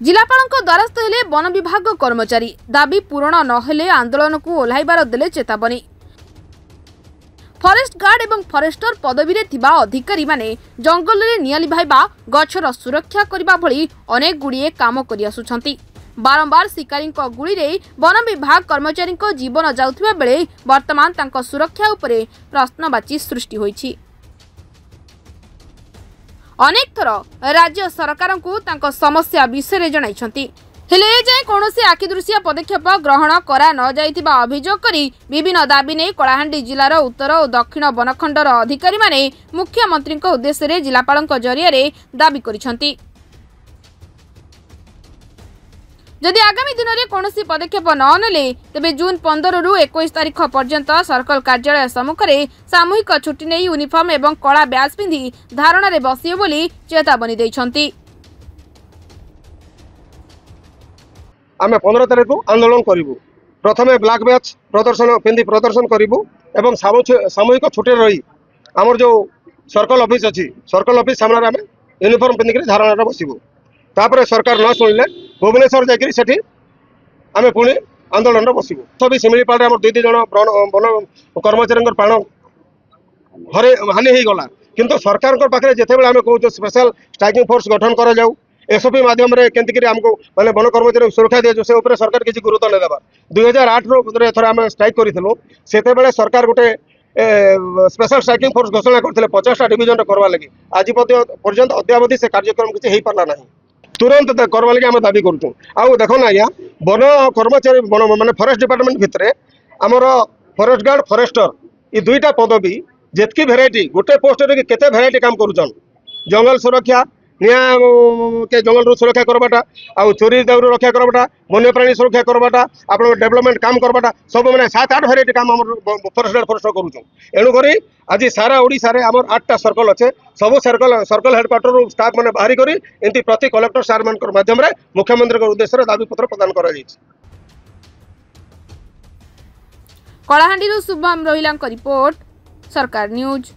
जिलापाल द्वारस्थ हेले वन विभाग कर्मचारी दाबी पूरण नहेले आंदोलन को ओह्लाइबार देले चेतावनी। फरेस्ट गार्ड एवं फरेस्टर पदवी रे थिबा अधिकारी माने जंगल रे निया लिभाइबा गछर सुरक्षा करिबा भली अनेक गुड़िए काम करि आसुछंती। बारंबार शिकारी गुड़ी रे वन विभाग कर्मचारी जीवन जाउथिबा बेले वर्तमान तांको सुरक्षा उपरे प्रश्नवाची सृष्टि होईछि। अनेक थर राज्य सरकार को तांको समस्या विषय जणाइछंती, हेले एजाए कौनसी आखिदृश्य पदक्षेप ग्रहण करा न जाइथिबा अभियोग करी विभिन्न दाबी ने कलाहांडी जिलार उत्तर और दक्षिण वनखंडर अधिकारी माने मुख्यमंत्री उद्देश्य रे जिलापाल जरिया रे दाबी करिछंती। जदि आगामी दिन में कौनसी पदक्षेप न नेले तेबे जून 15 रु 21 तारीख पर्यंत सर्कल कार्यालय सम्मुख में सामूहिक छुट्टी नहीं यूनिफॉर्म एवं कला ब्याज पिंधि धारणा रे बसिए बोली चेतावनी दैछंती। आमे 15 तारीख को आंदोलन करिवु। प्रथमे ब्लैक बैच प्रदर्शन पिंधि प्रदर्शन करिवु एवं सामूहिक छुट्टी रही आमर जो सर्कल ऑफिस अछि सर्कल ऑफिस सामने आमे यूनिफॉर्म पिंधि धारणा रे बसिवु। तापर सरकार न सुनिले भुवनेश्वर जाकरी सेठी आमे पुणी आंदोलन बसबू। सभी शिमिलीपाल आम 2 जन वन कर्मचारी प्राण हरे हानि हो गला किंतु सरकार पाखे जितेबाला आम कहूँ स्पेशल स्ट्राइकिंग फोर्स गठन कर जाऊ एसओपी माध्यम केमती आमको माने वन कर्मचारी सुरक्षा दिया से उपर सरकार किसी गुरुत्व नहीं देवा। 2008 रो आम स्ट्राइक करूँ से सरकार गोटे स्पेशल स्ट्राइकिंग फोर्स घोषणा करते 50टा डिविजन करवा लगी आज पर्यंत अद्यावधि से कार्यक्रम किसी हो पारा ना तुरंत करवा लगे आम दाबी करूँ। आउ देख ना आज्ञा वन कर्मचारी माने फॉरेस्ट डिपार्टमेंट भितर आमर फॉरेस्ट गार्ड फॉरेस्टर ये 2टा पदवी जितकी भेराइटी गोटे पोस्ट रे केते भेराइटी काम करूछन जंगल सुरक्षा निया के जंगल रू सुरक्षा करबाटा आउ चोरी दाउरू रक्षा करबाटा वन्य प्राणी सुरक्षा करबाटा आपण डेवलपमेंट काम करबाटा सब माने 7-8 भेराइटी काम हमर फॉरेस्ट गार्ड फॉरेस्टर करूछन। एणु करी आज सारा ओडिसा रे हमर 8टा सर्कल अच्छे सब सर्कल हेडक्वार्टर स्टाफ माने बाहरी करी एंती प्रति कलेक्टर सार मान माध्यम रे मुख्यमंत्री उद्देश्य रे दाबी पत्र प्रदान करा जायछि। कलाहांडी शुभम रोहिला रिपोर्ट सरकार न्यूज।